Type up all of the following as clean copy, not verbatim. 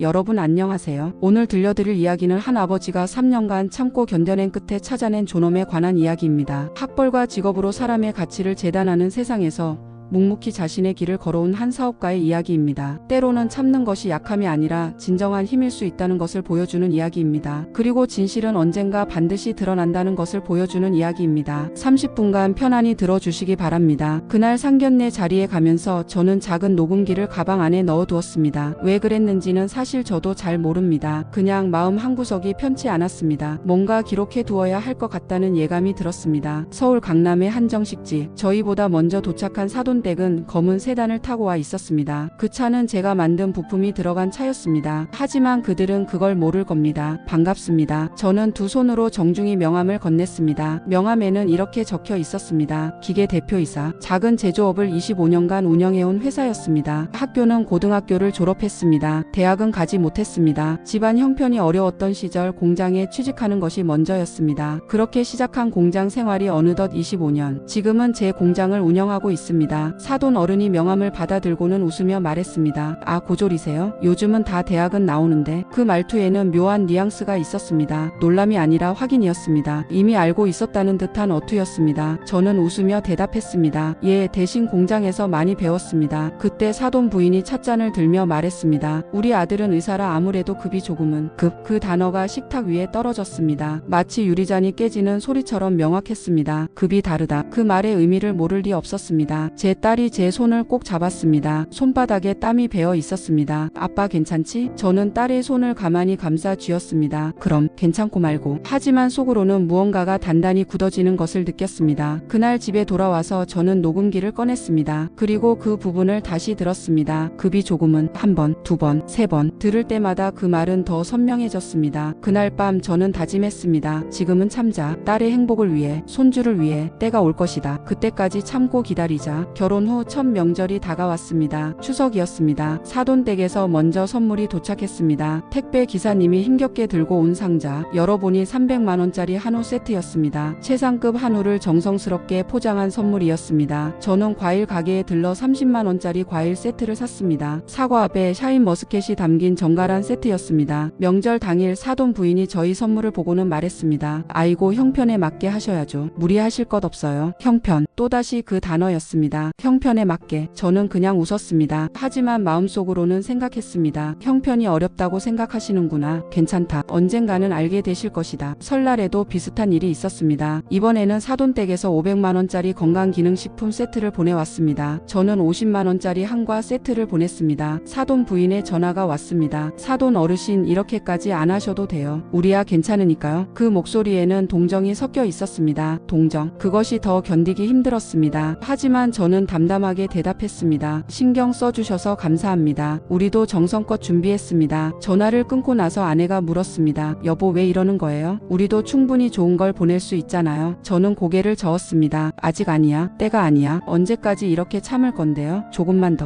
여러분 안녕하세요. 오늘 들려드릴 이야기는 한 아버지가 3년간 참고 견뎌낸 끝에 찾아낸 존엄에 관한 이야기입니다. 학벌과 직업으로 사람의 가치를 재단하는 세상에서 묵묵히 자신의 길을 걸어온 한 사업가의 이야기입니다. 때로는 참는 것이 약함이 아니라 진정한 힘일 수 있다는 것을 보여주는 이야기입니다. 그리고 진실은 언젠가 반드시 드러난다는 것을 보여주는 이야기입니다. 30분간 편안히 들어주시기 바랍니다. 그날 상견례 자리에 가면서 저는 작은 녹음기를 가방 안에 넣어두었습니다. 왜 그랬는지는 사실 저도 잘 모릅니다. 그냥 마음 한구석이 편치 않았습니다. 뭔가 기록해 두어야 할 것 같다는 예감이 들었습니다. 서울 강남의 한정식집. 저희보다 먼저 도착한 사돈댁은 검은 세단을 타고 와 있었습니다. 그 차는 제가 만든 부품이 들어간 차였습니다. 하지만 그들은 그걸 모를 겁니다. 반갑습니다. 저는 두 손으로 정중히 명함을 건넸습니다. 명함에는 이렇게 적혀 있었습니다. 기계 대표이사. 작은 제조업을 25년간 운영해온 회사였습니다. 학교는 고등학교를 졸업했습니다. 대학은 가지 못했습니다. 집안 형편이 어려웠던 시절 공장에 취직하는 것이 먼저였습니다. 그렇게 시작한 공장 생활이 어느덧 25년. 지금은 제 공장을 운영하고 있습니다. 사돈 어른이 명함을 받아들고는 웃으며 말했습니다. 아, 고졸이세요? 요즘은 다 대학은 나오는데. 그 말투에는 묘한 뉘앙스가 있었습니다. 놀람이 아니라 확인이었습니다. 이미 알고 있었다는 듯한 어투였습니다. 저는 웃으며 대답했습니다. 예, 대신 공장에서 많이 배웠습니다. 그때 사돈 부인이 찻잔을 들며 말했습니다. 우리 아들은 의사라 아무래도 급이 조금은. 그 단어가 식탁 위에 떨어졌습니다. 마치 유리잔이 깨지는 소리처럼 명확했습니다. 급이 다르다. 그 말의 의미를 모를 리 없었습니다. 제 딸이 제 손을 꼭 잡았습니다. 손바닥에 땀이 배어 있었습니다. 아빠 괜찮지? 저는 딸의 손을 가만히 감싸 쥐었습니다. 그럼 괜찮고 말고. 하지만 속으로는 무언가가 단단히 굳어지는 것을 느꼈습니다. 그날 집에 돌아와서 저는 녹음기를 꺼냈습니다. 그리고 그 부분을 다시 들었습니다. 급이 조금은 한 번, 두 번, 세 번 들을 때마다 그 말은 더 선명해졌습니다. 그날 밤 저는 다짐했습니다. 지금은 참자. 딸의 행복을 위해, 손주를 위해 때가 올 것이다. 그때까지 참고 기다리자. 결혼 후 첫 명절이 다가왔습니다. 추석이었습니다. 사돈댁에서 먼저 선물이 도착했습니다. 택배 기사님이 힘겹게 들고 온 상자. 열어보니 300만 원짜리 한우 세트였습니다. 최상급 한우를 정성스럽게 포장한 선물이었습니다. 저는 과일 가게에 들러 30만 원짜리 과일 세트를 샀습니다. 사과배, 샤인머스켓이 담긴 정갈한 세트였습니다. 명절 당일 사돈 부인이 저희 선물을 보고는 말했습니다. 아이고, 형편에 맞게 하셔야죠. 무리하실 것 없어요. 형편. 또다시 그 단어였습니다. 형편에 맞게. 저는 그냥 웃었습니다. 하지만 마음속으로는 생각했습니다. 형편이 어렵다고 생각하시는구나. 괜찮다. 언젠가는 알게 되실 것이다. 설날에도 비슷한 일이 있었습니다. 이번에는 사돈댁에서 500만 원짜리 건강기능식품 세트를 보내왔습니다. 저는 50만 원짜리 한과 세트를 보냈습니다. 사돈 부인의 전화가 왔습니다. 사돈 어르신, 이렇게까지 안 하셔도 돼요. 우리야 괜찮으니까요. 그 목소리에는 동정이 섞여 있었습니다. 동정. 그것이 더 견디기 힘들었습니다. 하지만 저는 담담하게 대답했습니다. 신경 써주셔서 감사합니다. 우리도 정성껏 준비했습니다. 전화를 끊고 나서 아내가 물었습니다. 여보, 왜 이러는 거예요? 우리도 충분히 좋은 걸 보낼 수 있잖아요. 저는 고개를 저었습니다. 아직 아니야. 때가 아니야. 언제까지 이렇게 참을 건데요? 조금만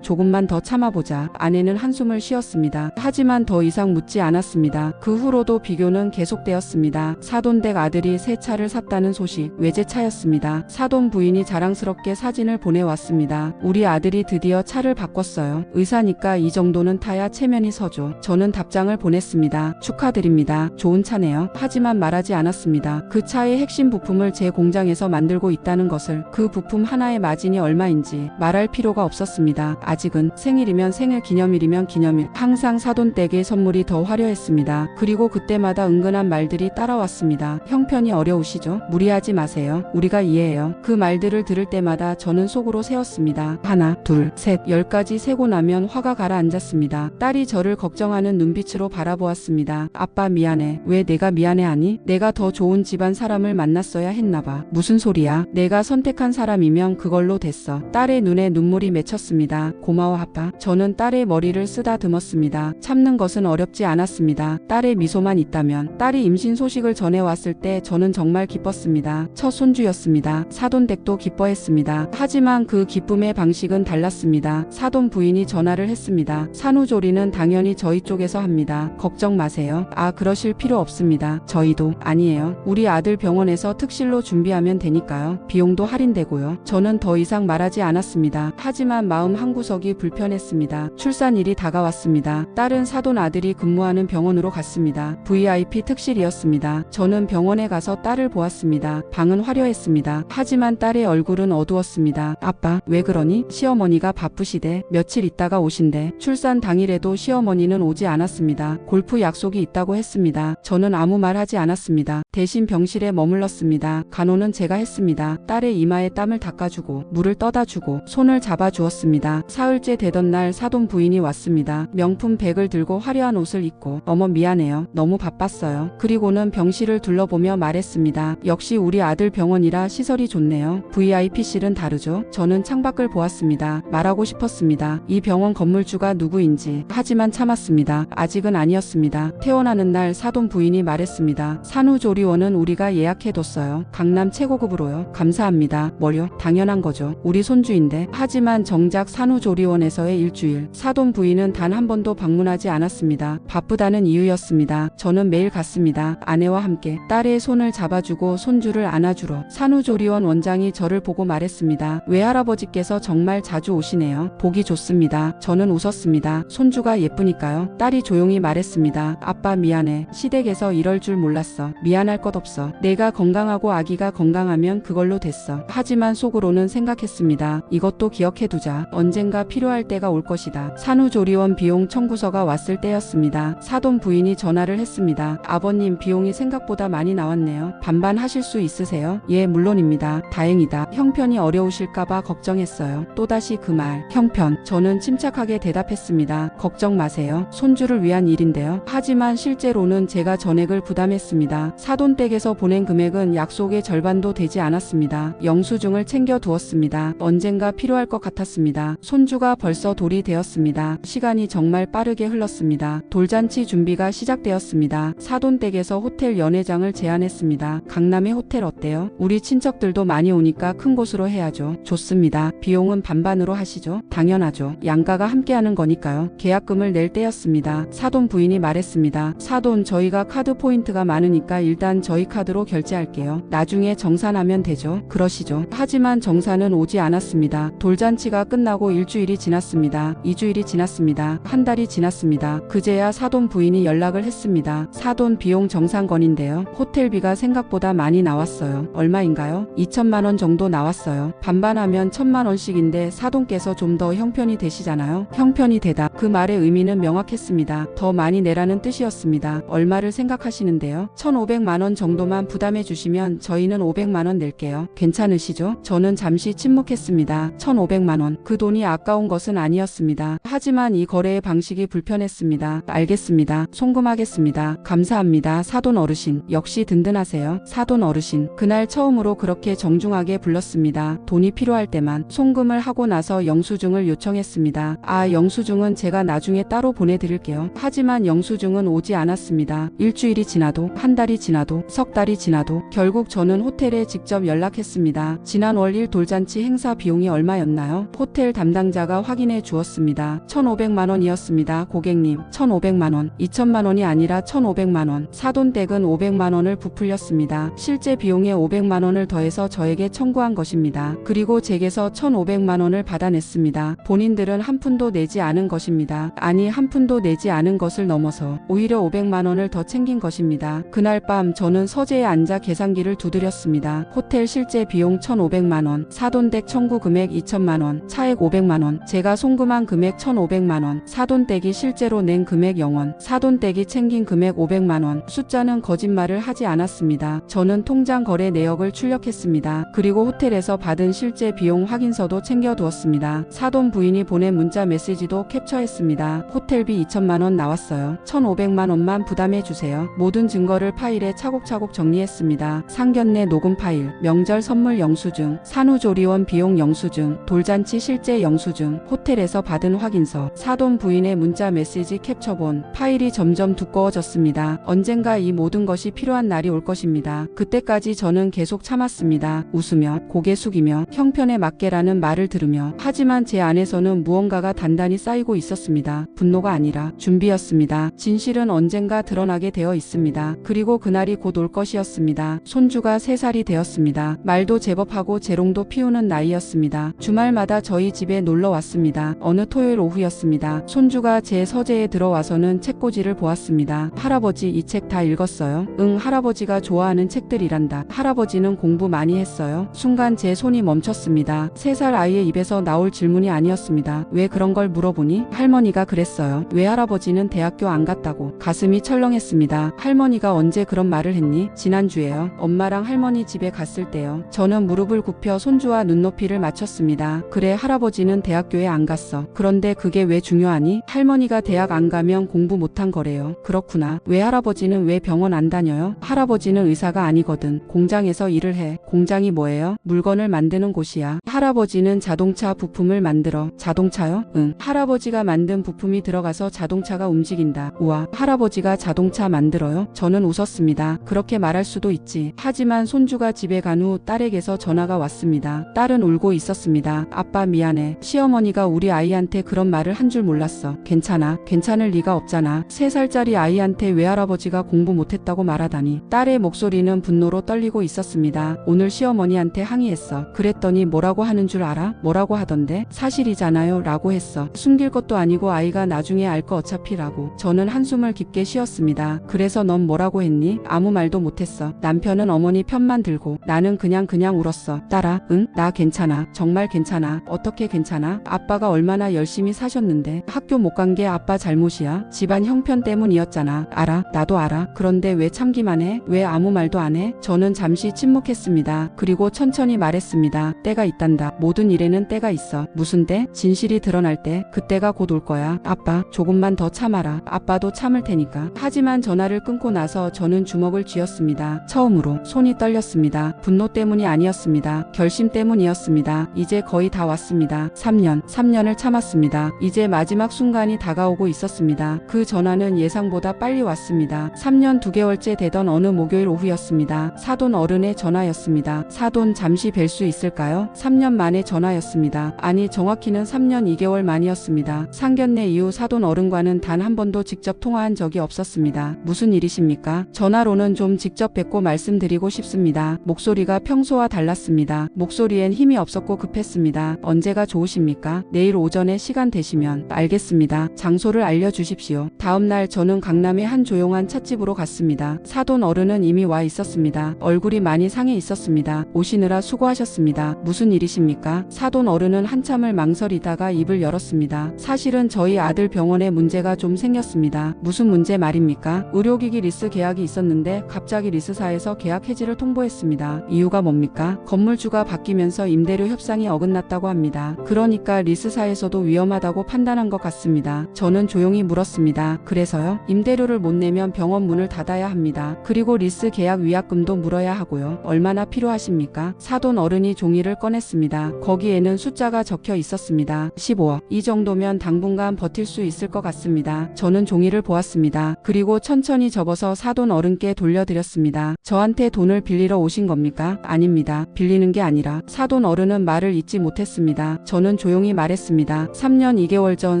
더 참아보자. 아내는 한숨을 쉬었습니다. 하지만 더 이상 묻지 않았습니다. 그 후로도 비교는 계속되었습니다. 사돈댁 아들이 새 차를 샀다는 소식. 외제차였습니다. 사돈 부인이 자랑스럽게 사진을 보내왔습니다. 우리 아들이 드디어 차를 바꿨어요. 의사니까 이 정도는 타야 체면이 서죠. 저는 답장을 보냈습니다. 축하드립니다. 좋은 차네요. 하지만 말하지 않았습니다. 그 차의 핵심 부품을 제 공장에서 만들고 있다는 것을. 그 부품 하나의 마진이 얼마인지 말할 필요가 없었습니다. 아직은. 생일이면 생일, 기념일이면 기념일. 항상 사돈댁의 선물이 더 화려했습니다. 그리고 그때마다 은근한 말들이 따라왔습니다. 형편이 어려우시죠? 무리하지 마세요. 우리가 이해해요. 그 말들을 들을 때마다 저는 속으로 세었습니다. 하나, 둘, 셋, 10까지 세고 나면 화가 가라앉았습니다. 딸이 저를 걱정하는 눈빛으로 바라보았습니다. 아빠 미안해. 왜 내가 미안해하니? 내가 더 좋은 집안 사람을 만났어야 했나봐. 무슨 소리야? 내가 선택한 사람이면 그걸로 됐어. 딸의 눈에 눈물이 맺혔습니다. 고마워 아빠. 저는 딸의 머리를 쓰다듬었습니다. 참는 것은 어렵지 않았습니다. 딸의 미소만 있다면. 딸이 임신 소식을 전해왔을 때 저는 정말 기뻤습니다. 첫 손주였습니다. 사돈댁도 기뻐했습니다. 하지만 하지만 그 기쁨의 방식은 달랐습니다. 사돈 부인이 전화를 했습니다. 산후조리는 당연히 저희 쪽에서 합니다. 걱정 마세요. 아, 그러실 필요 없습니다. 저희도. 아니에요. 우리 아들 병원에서 특실로 준비하면 되니까요. 비용도 할인되고요. 저는 더 이상 말하지 않았습니다. 하지만 마음 한구석이 불편했습니다. 출산일이 다가왔습니다. 딸은 사돈 아들이 근무하는 병원으로 갔습니다. VIP 특실이었습니다. 저는 병원에 가서 딸을 보았습니다. 방은 화려했습니다. 하지만 딸의 얼굴은 어두웠습니다. 아빠, 왜 그러니? 시어머니가 바쁘시대. 며칠 있다가 오신대. 출산 당일에도 시어머니는 오지 않았습니다. 골프 약속이 있다고 했습니다. 저는 아무 말 하지 않았습니다. 대신 병실에 머물렀습니다. 간호는 제가 했습니다. 딸의 이마에 땀을 닦아주고 물을 떠다 주고 손을 잡아주었습니다. 사흘째 되던 날 사돈 부인이 왔습니다. 명품 백을 들고 화려한 옷을 입고 어머 미안해요. 너무 바빴어요. 그리고는 병실을 둘러보며 말했습니다. 역시 우리 아들 병원이라 시설이 좋네요. VIP실은 다르죠. 저는 창밖을 보았습니다. 말하고 싶었습니다. 이 병원 건물주가 누구인지. 하지만 참았습니다. 아직은 아니었습니다. 퇴원하는 날 사돈 부인이 말했습니다. 산후조리원은 우리가 예약해뒀어요. 강남 최고급으로요. 감사합니다. 뭐요? 당연한 거죠. 우리 손주인데. 하지만 정작 산후조리원에서의 일주일. 사돈 부인은 단 한 번도 방문하지 않았습니다. 바쁘다는 이유였습니다. 저는 매일 갔습니다. 아내와 함께 딸의 손을 잡아주고 손주를 안아주러. 산후조리원 원장이 저를 보고 말했습니다. 외할아버지께서 정말 자주 오시네요. 보기 좋습니다. 저는 웃었습니다. 손주가 예쁘니까요. 딸이 조용히 말했습니다. 아빠 미안해. 시댁에서 이럴 줄 몰랐어. 미안할 것 없어. 내가 건강하고 아기가 건강하면 그걸로 됐어. 하지만 속으로는 생각했습니다. 이것도 기억해두자. 언젠가 필요할 때가 올 것이다. 산후조리원 비용 청구서가 왔을 때였습니다. 사돈 부인이 전화를 했습니다. 아버님 비용이 생각보다 많이 나왔네요. 반반 하실 수 있으세요? 예, 물론입니다. 다행이다. 형편이 어려우실까봐 걱정했어요. 또다시 그 말. 형편. 저는 침착하게 대답했습니다. 걱정 마세요. 손주를 위한 일인데요. 하지만 실제로는 제가 전액을 부담했습니다. 사돈 댁에서 보낸 금액은 약속의 절반도 되지 않았습니다. 영수증을 챙겨 두었습니다. 언젠가 필요할 것 같았습니다. 손주가 벌써 돌이 되었습니다. 시간이 정말 빠르게 흘렀습니다. 돌잔치 준비가 시작되었습니다. 사돈 댁에서 호텔 연회장을 제안했습니다. 강남의 호텔 어때요? 우리 친척들도 많이 오니까 큰 곳으로 해야죠. 좋습니다. 비용은 반반으로 하시죠? 당연하죠. 양가가 함께하는 거니까요. 계약금을 낼 때였습니다. 사돈 부인이 말했습니다. 사돈, 저희가 카드 포인트가 많으니까 일단 저희 카드로 결제할게요. 나중에 정산하면 되죠. 그러시죠. 하지만 정산은 오지 않았습니다. 돌잔치가 끝나고 일주일이 지났습니다. 2주일이 지났습니다. 한 달이 지났습니다. 그제야 사돈 부인이 연락을 했습니다. 사돈 비용 정산건인데요. 호텔비가 생각보다 많이 나왔어요. 얼마인가요? 2천만 원 정도 나왔어요. 반반하면 1,000만 원씩인데 사돈께서 좀 더 형편이 되시잖아요. 형편이 되다. 그 말의 의미는 명확했습니다. 더 많이 내라는 뜻이었습니다. 얼마를 생각하시는데요? 1,500만 원 정도만 부담해 주시면 저희는 500만 원 낼게요. 괜찮으시죠? 저는 잠시 침묵했습니다. 1,500만 원. 그 돈이 아까운 것은 아니었습니다. 하지만 이 거래의 방식이 불편했습니다. 알겠습니다. 송금하겠습니다. 감사합니다. 사돈 어르신. 역시 든든하세요. 사돈 어르신. 그날 처음으로 그렇게 정중하게 불렀습니다. 돈이 필요할 때만. 송금을 하고 나서 영수증을 요청했습니다. 아, 영수증은 제가 나중에 따로 보내드릴게요. 하지만 영수증은 오지 않았습니다. 일주일이 지나도, 한 달이 지나도, 석 달이 지나도 결국 저는 호텔에 직접 연락했습니다. 지난 월 1 돌잔치 행사 비용이 얼마였나요? 호텔 담당자가 확인해 주었습니다. 1,500만 원이었습니다. 고객님, 1,500만 원. 2천만 원이 아니라 1,500만 원. 사돈 댁은 500만 원을 부풀렸습니다. 실제 비용에 500만 원을 더해서 저에게 청구한 것입니다. 그리고 제게서 1,500만 원을 받아냈습니다. 본인들은 한 푼도 내지 않은 것입니다. 아니, 한 푼도 내지 않은 것을 넘어서 오히려 500만 원을 더 챙긴 것입니다. 그날 밤 저는 서재에 앉아 계산기를 두드렸습니다. 호텔 실제 비용 1,500만 원, 사돈 댁 청구 금액 2천만 원, 차액 500만 원, 제가 송금한 금액 1,500만 원, 사돈 댁이 실제로 낸 금액 0원, 사돈 댁이 챙긴 금액 500만 원. 숫자는 거짓말을 하지 않았습니다. 저는 통장 거래 내역을 출력했습니다. 그리고 호텔에서 받은 실제 비용 확인서도 챙겨두었습니다. 사돈 부인이 보낸 문자 메시지도 캡처했습니다. 호텔비 2천만 원 나왔어요. 1,500만 원만 부담해 주세요. 모든 증거를 파일에 차곡차곡 정리했습니다. 상견례 녹음 파일, 명절 선물 영수증, 산후조리원 비용 영수증, 돌잔치 실제 영수증, 호텔에서 받은 확인서, 사돈 부인의 문자 메시지 캡처본. 파일이 점점 두꺼워졌습니다. 언젠가 이 모든 것이 필요한 날이 올 것입니다. 그때까지 저는 계속 참았습니다. 웃으며 고개 숙이며 형편에 형편에 맞게라는 말을 들으며 하지만 제 안에서는 무언가가 단단히 쌓이고 있었습니다. 분노가 아니라 준비였습니다. 진실은 언젠가 드러나게 되어 있습니다. 그리고 그날이 곧 올 것이었습니다. 손주가 3살이 되었습니다. 말도 제법 하고 재롱도 피우는 나이였습니다. 주말마다 저희 집에 놀러 왔습니다. 어느 토요일 오후였습니다. 손주가 제 서재에 들어와서는 책꽂이를 보았습니다. 할아버지 이 책 다 읽었어요? 응, 할아버지가 좋아하는 책들이란다. 할아버지는 공부 많이 했어요? 순간 제 손이 멈췄습니다. 3살 아이의 입에서 나올 질문이 아니었습니다. 왜 그런 걸 물어보니? 할머니가 그랬어요. 왜 할아버지는 대학교 안 갔다고? 가슴이 철렁했습니다. 할머니가 언제 그런 말을 했니? 지난주에요. 엄마랑 할머니 집에 갔을 때요. 저는 무릎을 굽혀 손주와 눈높이를 맞췄습니다. 그래, 할아버지는 대학교에 안 갔어. 그런데 그게 왜 중요하니? 할머니가 대학 안 가면 공부 못한 거래요. 그렇구나. 왜 할아버지는 왜 병원 안 다녀요? 할아버지는 의사가 아니거든. 공장에서 일을 해. 공장이 뭐예요? 물건을 만드는 곳이야. 할아버지는 자동차 부품을 만들어. 자동차요? 응. 할아버지가 만든 부품이 들어가서 자동차가 움직인다. 우와, 할아버지가 자동차 만들어요? 저는 웃었습니다. 그렇게 말할 수도 있지. 하지만 손주가 집에 간 후 딸에게서 전화가 왔습니다. 딸은 울고 있었습니다. 아빠 미안해. 시어머니가 우리 아이한테 그런 말을 한 줄 몰랐어. 괜찮아. 괜찮을 리가 없잖아. 3살짜리 아이한테 왜 할아버지가 공부 못했다고 말하다니. 딸의 목소리는 분노로 떨리고 있었습니다. 오늘 시어머니한테 항의했어. 그랬더니 뭐라고 하는 줄 알아? 뭐라고 하던데? 사실이잖아요 라고 했어. 숨길 것도 아니고 아이가 나중에 알 거 어차피라고. 저는 한숨을 깊게 쉬었습니다. 그래서 넌 뭐라고 했니? 아무 말도 못했어. 남편은 어머니 편만 들고 나는 그냥 울었어. 딸아, 응? 나 괜찮아. 정말 괜찮아. 어떻게 괜찮아? 아빠가 얼마나 열심히 사셨는데 학교 못 간 게 아빠 잘못이야? 집안 형편 때문이었잖아. 알아. 나도 알아. 그런데 왜 참기만 해? 왜 아무 말도 안 해? 저는 잠시 침묵했습니다. 그리고 천천히 말했습니다. 때가 있단다. 모든 일에는 때가 있어. 무슨 때? 진실이 드러날 때. 그때가 곧 올 거야. 아빠, 조금만 더 참아라. 아빠도 참을 테니까. 하지만 전화를 끊고 나서 저는 주먹을 쥐었습니다. 처음으로 손이 떨렸습니다. 분노 때문이 아니었습니다. 결심 때문이었습니다. 이제 거의 다 왔습니다. 3년을 참았습니다. 이제 마지막 순간이 다가오고 있었습니다. 그 전화는 예상보다 빨리 왔습니다. 3년 2개월째 되던 어느 목요일 오후였습니다. 사돈 어른의 전화였습니다. 사돈 잠시 뵐 수 있을까요? 3년 만에 전화였습니다. 아니, 정확히는 3년 2개월 만이었습니다. 상견례 이후 사돈 어른과는 단 한 번도 직접 통화한 적이 없었습니다. 무슨 일이십니까? 전화로는 좀 직접 뵙고 말씀드리고 싶습니다. 목소리가 평소와 달랐습니다. 목소리엔 힘이 없었고 급했습니다. 언제가 좋으십니까? 내일 오전에 시간 되시면. 알겠습니다. 장소를 알려주십시오. 다음날 저는 강남의 한 조용한 찻집으로 갔습니다. 사돈 어른은 이미 와 있었습니다. 얼굴이 많이 상해 있었습니다. 오시느라 수고하셨습니다. 무슨 일이십니까? 사돈 어른은 한참을 망설이다가 입을 열었습니다. 사실은 저희 아들 병원에 문제가 좀 생겼습니다. 무슨 문제 말입니까? 의료기기 리스 계약이 있었는데 갑자기 리스사에서 계약 해지를 통보했습니다. 이유가 뭡니까? 건물주가 바뀌면서 임대료 협상이 어긋났다고 합니다. 그러니까 리스사에서도 위험하다고 판단한 것 같습니다. 저는 조용히 물었습니다. 그래서요? 임대료를 못 내면 병원 문을 닫아야 합니다. 그리고 리스 계약 위약금도 물어야 하고요. 얼마나 필요하십니까? 사돈 어른이 종이를 꺼냈습니다. 거기에는 숫자가 적혀 있었습니다. 15억. 이 정도면 당분간 버틸 수 있을 것 같습니다. 저는 종이를 보았습니다. 그리고 천천히 접어서 사돈 어른께 돌려드렸습니다. 저한테 돈을 빌리러 오신 겁니까? 아닙니다. 빌리는 게 아니라. 사돈 어른은 말을 잇지 못했습니다. 저는 조용히 말했습니다. 3년 2개월 전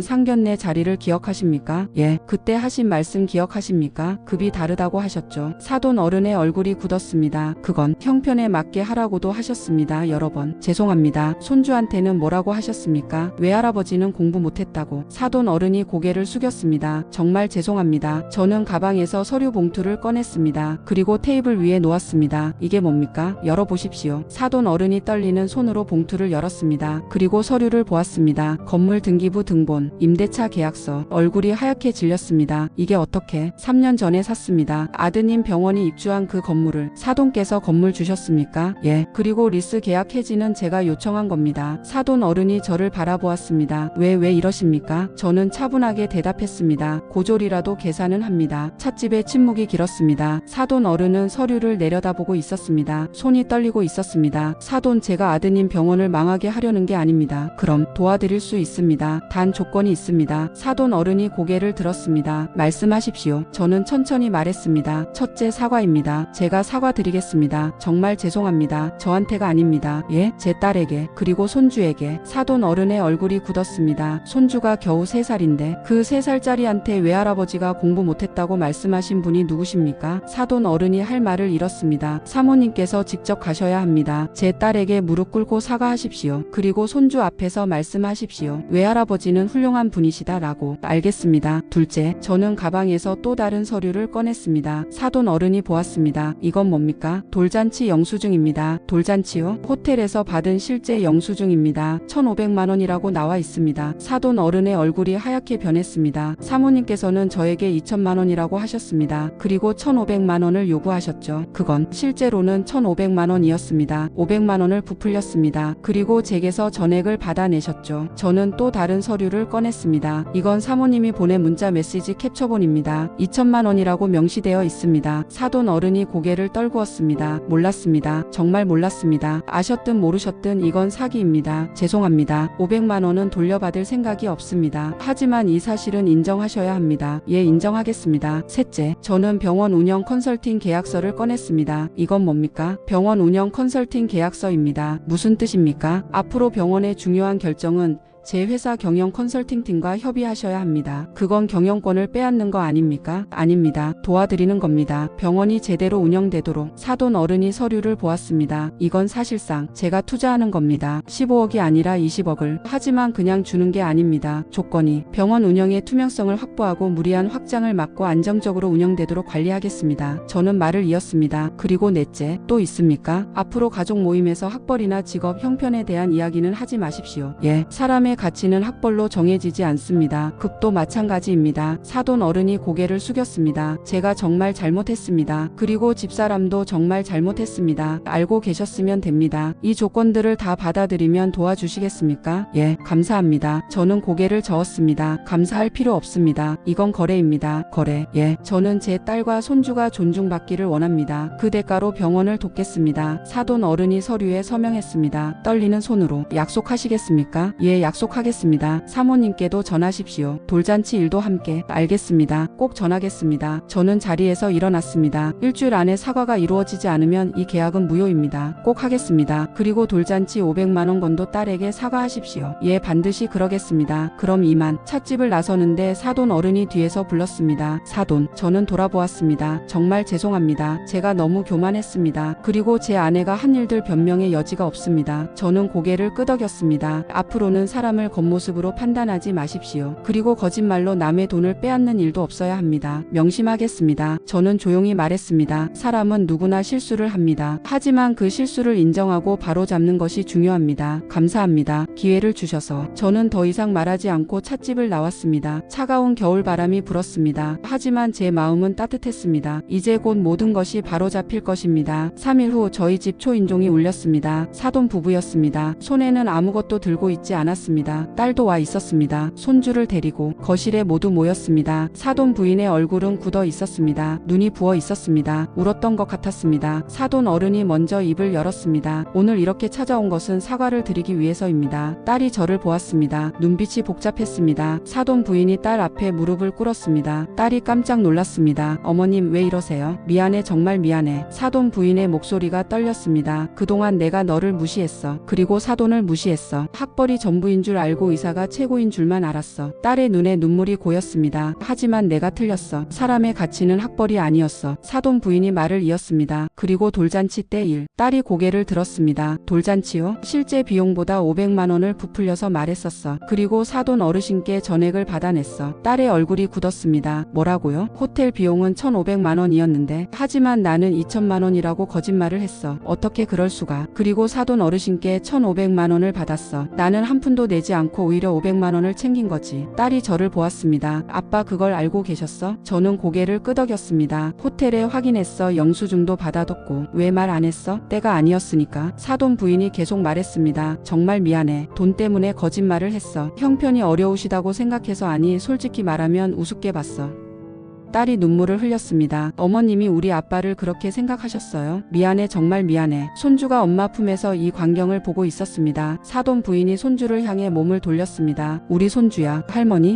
상견례 자리를 기억하십니까? 예. 그때 하신 말씀 기억하십니까? 급이 다르다고 하셨죠. 사돈 어른의 얼굴이 굳었습니다. 그건 형편에 맞게 하라고도 하셨습니다. 여러 번. 죄송합니다. 손주한테는 뭐라고 하셨습니까? 외할아버지는 공부 못했다고. 사돈 어른이 고개를 숙였습니다. 정말 죄송합니다. 저는 가방에서 서류 봉투를 꺼냈습니다. 그리고 테이블 위에 놓았습니다. 이게 뭡니까? 열어보십시오. 사돈 어른이 떨리는 손으로 봉투를 열었습니다. 그리고 서류를 보았습니다. 건물 등기부 등본, 임대차 계약서. 얼굴이 하얗게 질렸습니다. 이게 어떻게? 3년 전에 샀습니다. 아드님 병원이 입주한 그 건물을. 사돈께서 건물 주셨습니까? 예. 그리고 리스 계약 해지는 제가 요청한 겁니다. 사돈 어른이 저를 바라보았습니다. 왜 이러십니까? 저는 차분하게 대답했습니다. 고졸이라도 계산은 합니다. 찻집의 침묵이 길었습니다. 사돈 어른은 서류를 내려다보고 있었습니다. 손이 떨리고 있었습니다. 사돈, 제가 아드님 병원을 망하게 하려는 게 아닙니다. 그럼 도와드릴 수 있습니다. 단 조건이 있습니다. 사돈 어른이 고개를 들었습니다. 말씀하십시오. 저는 천천히 말했습니다. 첫째, 사과입니다. 제가 사과드리겠습니다. 정말 죄송합니다. 저한테가 아닙니다. 예? 제 딸에게 그리고 손주에게. 사돈 어른의 얼굴이 굳었습니다. 손주가 겨우 3살인데 그 3살짜리한테 외할아버지가 공부 못했다고 말씀하신 분이 누구십니까? 사돈 어른이 할 말을 잃었습니다. 사모님께서 직접 가셔야 합니다. 제 딸에게 무릎 꿇고 사과하십시오. 그리고 손주 앞에서 말씀하십시오. 외할아버지는 훌륭한 분이시다라고. 알겠습니다. 둘째, 저는 가방에서 또 다른 서류를 꺼냈습니다. 사돈 어른이 보았습니다. 이건 뭡니까? 돌잔치 영수증입니다. 돌잔치요? 호텔에서 받은 실제 영수증입니다. 1,500만 원이라고 나와 있습니다. 사돈 어른의 얼굴이 하얗게 변했습니다. 사모님께서는 저에게 2천만 원이라고 하셨습니다. 그리고 1,500만 원을 요구하셨죠. 그건 실제로는 1,500만 원이었습니다. 500만 원을 부풀렸습니다. 그리고 제게서 전액을 받아내셨죠. 저는 또 다른 서류를 꺼냈습니다. 이건 사모님이 보낸 문자 메시지 캡처본입니다. 2천만 원이라고 명시되어 있습니다. 사돈 어른이 고개를 떨구었습니다. 몰랐습니다. 정말 몰랐습니다. 아셨든 모르셨든 이건 사기입니다. 죄송합니다. 500만 원은 돌려받을 생각이 없습니다. 하지만 이 사실은 인정하셔야 합니다. 예, 인정하겠습니다. 셋째, 저는 병원 운영 컨설팅 계약서를 꺼냈습니다. 이건 뭡니까? 병원 운영 컨설팅 계약서입니다. 무슨 뜻입니까? 앞으로 병원의 중요한 결정은 제 회사 경영 컨설팅팀과 협의하셔야 합니다. 그건 경영권을 빼앗는 거 아닙니까? 아닙니다. 도와드리는 겁니다. 병원이 제대로 운영되도록. 사돈 어른이 서류를 보았습니다. 이건 사실상 제가 투자하는 겁니다. 15억이 아니라 20억을. 하지만 그냥 주는 게 아닙니다. 조건이 병원 운영의 투명성을 확보하고 무리한 확장을 막고 안정적으로 운영되도록 관리하겠습니다. 저는 말을 이었습니다. 그리고 넷째, 또 있습니까? 앞으로 가족 모임에서 학벌이나 직업 형편에 대한 이야기는 하지 마십시오. 예, 사람의 가치는 학벌로 정해지지 않습니다. 급도 마찬가지입니다. 사돈 어른이 고개를 숙였습니다. 제가 정말 잘못했습니다. 그리고 집사람도 정말 잘못했습니다. 알고 계셨으면 됩니다. 이 조건들을 다 받아들이면 도와주시겠습니까? 예, 감사합니다. 저는 고개를 저었습니다. 감사할 필요 없습니다. 이건 거래입니다. 거래. 예, 저는 제 딸과 손주가 존중받기를 원합니다. 그 대가로 병원을 돕겠습니다. 사돈 어른이 서류에 서명했습니다. 떨리는 손으로. 약속하시겠습니까? 예, 약속하겠습니다. 사모님께도 전하십시오. 돌잔치 일도 함께. 알겠습니다. 꼭 전하겠습니다. 저는 자리에서 일어났습니다. 일주일 안에 사과가 이루어지지 않으면 이 계약은 무효입니다. 꼭 하겠습니다. 그리고 돌잔치 500만 원권도 딸에게 사과하십시오. 예, 반드시 그러겠습니다. 그럼 이만. 찻집을 나서는데 사돈 어른이 뒤에서 불렀습니다. 사돈, 저는 돌아보았습니다. 정말 죄송합니다. 제가 너무 교만했습니다. 그리고 제 아내가 한 일들 변명의 여지가 없습니다. 저는 고개를 끄덕였습니다. 앞으로는 사람을 겉모습으로 판단하지 마십시오. 그리고 거짓말로 남의 돈을 빼앗는 일도 없어야 합니다. 명심하겠습니다. 저는 조용히 말했습니다. 사람은 누구나 실수를 합니다. 하지만 그 실수를 인정하고 바로잡는 것이 중요합니다. 감사합니다. 기회를 주셔서. 저는 더 이상 말하지 않고 찻집을 나왔습니다. 차가운 겨울바람이 불었습니다. 하지만 제 마음은 따뜻했습니다. 이제 곧 모든 것이 바로잡힐 것입니다. 3일 후 저희 집 초인종이 울렸습니다. 사돈 부부였습니다. 손에는 아무것도 들고 있지 않았습니다. 딸도 와 있었습니다. 손주를 데리고 거실에 모두 모였습니다. 사돈 부인의 얼굴은 굳어 있었습니다. 눈이 부어 있었습니다. 울었던 것 같았습니다. 사돈 어른이 먼저 입을 열었습니다. 오늘 이렇게 찾아온 것은 사과를 드리기 위해서입니다. 딸이 저를 보았습니다. 눈빛이 복잡했습니다. 사돈 부인이 딸 앞에 무릎을 꿇었습니다. 딸이 깜짝 놀랐습니다. 어머님, 왜 이러세요? 미안해, 정말 미안해. 사돈 부인의 목소리가 떨렸습니다. 그동안 내가 너를 무시했어. 그리고 사돈을 무시했어. 학벌이 전부인 줄 알고 의사가 최고인 줄만 알았어. 딸의 눈에 눈물이 고였습니다. 하지만 내가 틀렸어. 사람의 가치는 학벌이 아니었어. 사돈 부인이 말을 이었습니다. 그리고 돌잔치 때 일. 딸이 고개를 들었습니다. 돌잔치요? 실제 비용보다 500만 원을 부풀려서 말했었어. 그리고 사돈 어르신께 전액을 받아냈어. 딸의 얼굴이 굳었습니다. 뭐라고요? 호텔 비용은 1,500만 원이었는데 하지만 나는 2천만 원이라고 거짓말을 했어. 어떻게 그럴 수가. 그리고 사돈 어르신께 1,500만 원을 받았어. 나는 한 푼도 내지 않고 오히려 500만 원을 챙긴 거지. 딸이 저를 보았습니다. 아빠, 그걸 알고 계셨어? 저는 고개를 끄덕였습니다. 호텔에 확인했어. 영수증도 받아뒀고. 왜 말 안 했어? 때가 아니었으니까. 사돈 부인이 계속 말했습니다. 정말 미안해. 돈 때문에 거짓말을 했어. 형편이 어려우시다고 생각해서. 아니, 솔직히 말하면 우습게 봤어. 딸이 눈물을 흘렸습니다. 어머님이 우리 아빠를 그렇게 생각하셨어요? 미안해, 정말 미안해. 손주가 엄마 품에서 이 광경을 보고 있었습니다. 사돈 부인이 손주를 향해 몸을 돌렸습니다. 우리 손주야.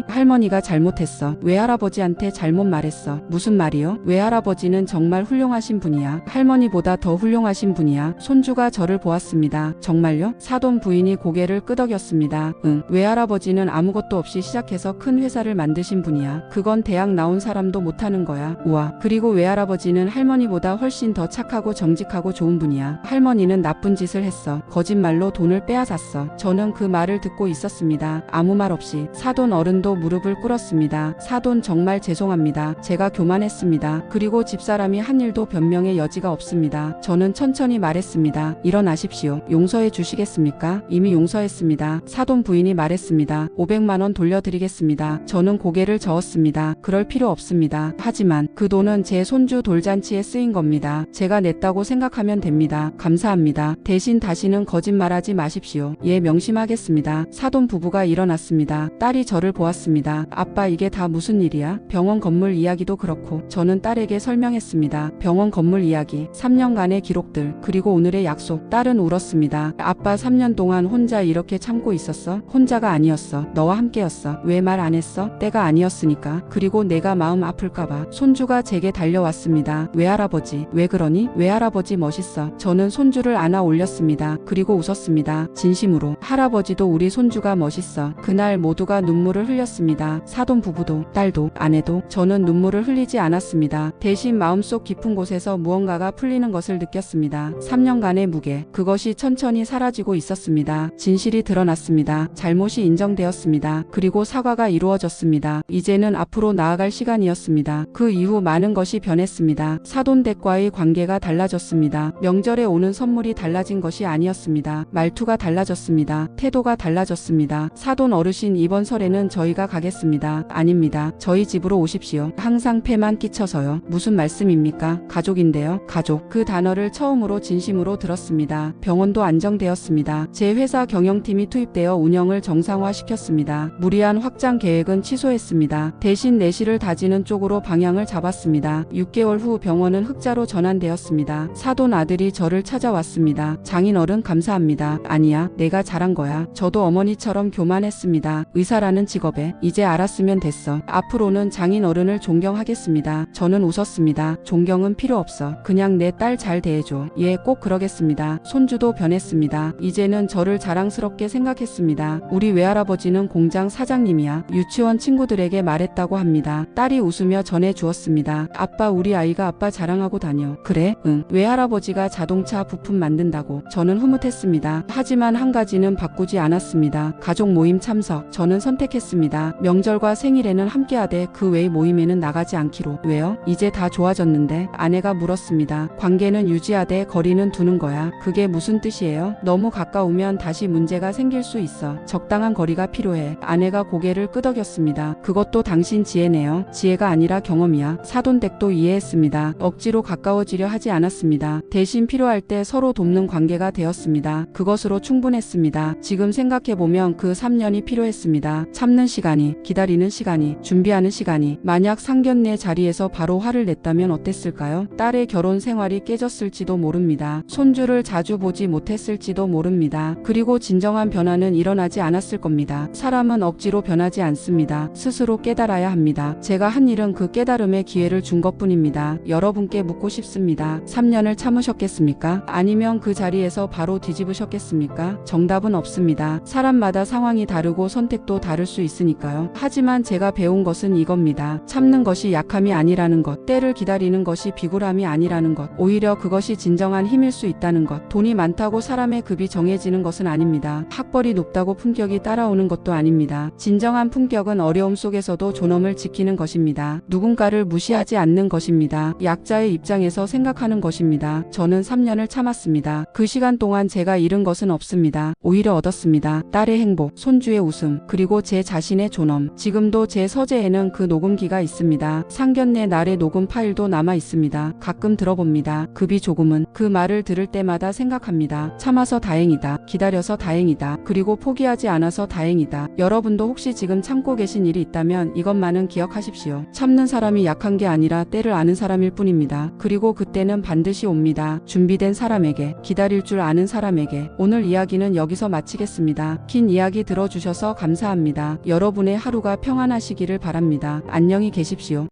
할머니가 잘못했어. 외할아버지한테 잘못 말했어. 무슨 말이요? 외할아버지는 정말 훌륭하신 분이야. 할머니보다 더 훌륭하신 분이야. 손주가 저를 보았습니다. 정말요? 사돈 부인이 고개를 끄덕였습니다. 응. 외할아버지는 아무것도 없이 시작해서 큰 회사를 만드신 분이야. 그건 대학 나온 사람도 못하는 거야. 우와. 그리고 외할아버지는 할머니보다 훨씬 더 착하고 정직하고 좋은 분이야. 할머니는 나쁜 짓을 했어. 거짓말로 돈을 빼앗았어. 저는 그 말을 듣고 있었습니다. 아무 말 없이. 사돈 어른도 무릎을 꿇었습니다. 사돈 정말 죄송합니다. 제가 교만했습니다. 그리고 집사람이 한 일도 변명의 여지가 없습니다. 저는 천천히 말했습니다. 일어나십시오. 용서해 주시겠습니까? 이미 용서했습니다. 사돈 부인이 말했습니다. 500만 원 돌려드리겠습니다. 저는 고개를 저었습니다. 그럴 필요 없습니다. 하지만 그 돈은 제 손주 돌잔치에 쓰인 겁니다. 제가 냈다고 생각하면 됩니다. 감사합니다. 대신 다시는 거짓말하지 마십시오. 예, 명심하겠습니다. 사돈 부부가 일어났습니다. 딸이 저를 보았습니다. 아빠, 이게 다 무슨 일이야? 병원 건물 이야기도 그렇고. 저는 딸에게 설명했습니다. 병원 건물 이야기, 3년간의 기록들, 그리고 오늘의 약속. 딸은 울었습니다. 아빠, 3년 동안 혼자 이렇게 참고 있었어? 혼자가 아니었어. 너와 함께였어. 왜 말 안 했어? 때가 아니었으니까. 그리고 내가 마음 아플까봐. 손주가 제게 달려왔습니다. 외할아버지, 왜 그러니? 외할아버지 멋있어. 저는 손주를 안아 올렸습니다. 그리고 웃었습니다. 진심으로. 할아버지도 우리 손주가 멋있어. 그날 모두가 눈물을 흘렸습니다. 사돈 부부도, 딸도, 아내도. 저는 눈물을 흘리지 않았습니다. 대신 마음속 깊은 곳에서 무언가가 풀리는 것을 느꼈습니다. 3년간의 무게, 그것이 천천히 사라지고 있었습니다. 진실이 드러났습니다. 잘못이 인정되었습니다. 그리고 사과가 이루어졌습니다. 이제는 앞으로 나아갈 시간이었습니다. 그 이후 많은 것이 변했습니다. 사돈 댁과의 관계가 달라졌습니다. 명절에 오는 선물이 달라진 것이 아니었습니다. 말투가 달라졌습니다. 태도가 달라졌습니다. 사돈 어르신, 이번 설에는 저희가 가겠습니다. 아닙니다. 저희 집으로 오십시오. 항상 폐만 끼쳐서요. 무슨 말씀입니까? 가족인데요. 가족. 그 단어를 처음으로 진심으로 들었습니다. 병원도 안정되었습니다. 제 회사 경영팀이 투입되어 운영을 정상화시켰습니다. 무리한 확장 계획은 취소했습니다. 대신 내실을 다지는 쪽으로 방향을 잡았습니다. 6개월 후 병원은 흑자로 전환되었습니다. 사돈 아들이 저를 찾아왔습니다. 장인어른, 감사합니다. 아니야, 내가 잘한 거야. 저도 어머니처럼 교만했습니다. 의사라는 직업에. 이제 알았으면 됐어. 앞으로는 장인어른을 존경하겠습니다. 저는 웃었습니다. 존경은 필요 없어. 그냥 내 딸 잘 대해줘. 예, 꼭 그러겠습니다. 손주도 변했습니다. 이제는 저를 자랑스럽게 생각했습니다. 우리 외할아버지는 공장 사장님이야. 유치원 친구들에게 말했다고 합니다. 딸이 웃으며 전해주었습니다. 아빠, 우리 아이가 아빠 자랑하고 다녀. 그래? 응. 외할아버지가 자동차 부품 만든다고. 저는 흐뭇했습니다. 하지만 한 가지는 바꾸지 않았습니다. 가족 모임 참석. 저는 선택했습니다. 명절과 생일에는 함께하되 그 외의 모임에는 나가지 않기로. 왜요? 이제 다 좋아졌는데. 아내가 물었습니다. 관계는 유지하되 거리는 두는 거야. 그게 무슨 뜻이에요? 너무 가까우면 다시 문제가 생길 수 있어. 적당한 거리가 필요해. 아내가 고개를 끄덕였습니다. 그것도 당신 지혜네요. 지혜가 아니라 경험이야. 사돈 댁도 이해했습니다. 억지로 가까워지려 하지 않았습니다. 대신 필요할 때 서로 돕는 관계가 되었습니다. 그것으로 충분했습니다. 지금 생각해보면 그 3년이 필요했습니다. 참는 시간이, 기다리는 시간이, 준비하는 시간이. 만약 상견례 자리에서 바로 화를 냈다면 어땠을까요? 딸의 결혼 생활이 깨졌을지도 모릅니다. 손주를 자주 보지 못했을지도 모릅니다. 그리고 진정한 변화는 일어나지 않았을 겁니다. 사람은 억지로 변하지 않습니다. 스스로 깨달아야 합니다. 제가 한 일은 그 깨달음의 기회를 준 것뿐입니다. 여러분께 묻고 싶습니다. 3년을 참으셨겠습니까? 아니면 그 자리에서 바로 뒤집으셨겠습니까? 정답은 없습니다. 사람마다 상황이 다르고 선택도 다를 수 있으니까요. 하지만 제가 배운 것은 이겁니다. 참는 것이 약함이 아니라는 것, 때를 기다리는 것이 비굴함이 아니라는 것, 오히려 그것이 진정한 힘일 수 있다는 것. 돈이 많다고 사람의 급이 정해지는 것은 아닙니다. 학벌이 높다고 품격이 따라오는 것도 아닙니다. 진정한 품격은 어려움 속에서도 존엄을 지키는 것입니다. 누군가를 무시하지 않는 것입니다. 약자의 입장에서 생각하는 것입니다. 저는 3년을 참았습니다. 그 시간 동안 제가 잃은 것은 없습니다. 오히려 얻었습니다. 딸의 행복, 손주의 웃음, 그리고 제 자신의 존엄. 지금도 제 서재에는 그 녹음기가 있습니다. 상견례 날의 녹음 파일도 남아 있습니다. 가끔 들어봅니다. 급이 조금은. 그 말을 들을 때마다 생각합니다. 참아서 다행이다. 기다려서 다행이다. 그리고 포기하지 않아서 다행이다. 여러분도 혹시 지금 참고 계신 일이 있다면 이것만은 기억하십시오. 참는 사람이 약한 게 아니라 때를 아는 사람일 뿐입니다. 그리고 그때는 반드시 옵니다. 준비된 사람에게, 기다릴 줄 아는 사람에게. 오늘 이야기는 여기서 마치겠습니다. 긴 이야기 들어주셔서 감사합니다. 여러분의 하루가 평안하시기를 바랍니다. 안녕히 계십시오.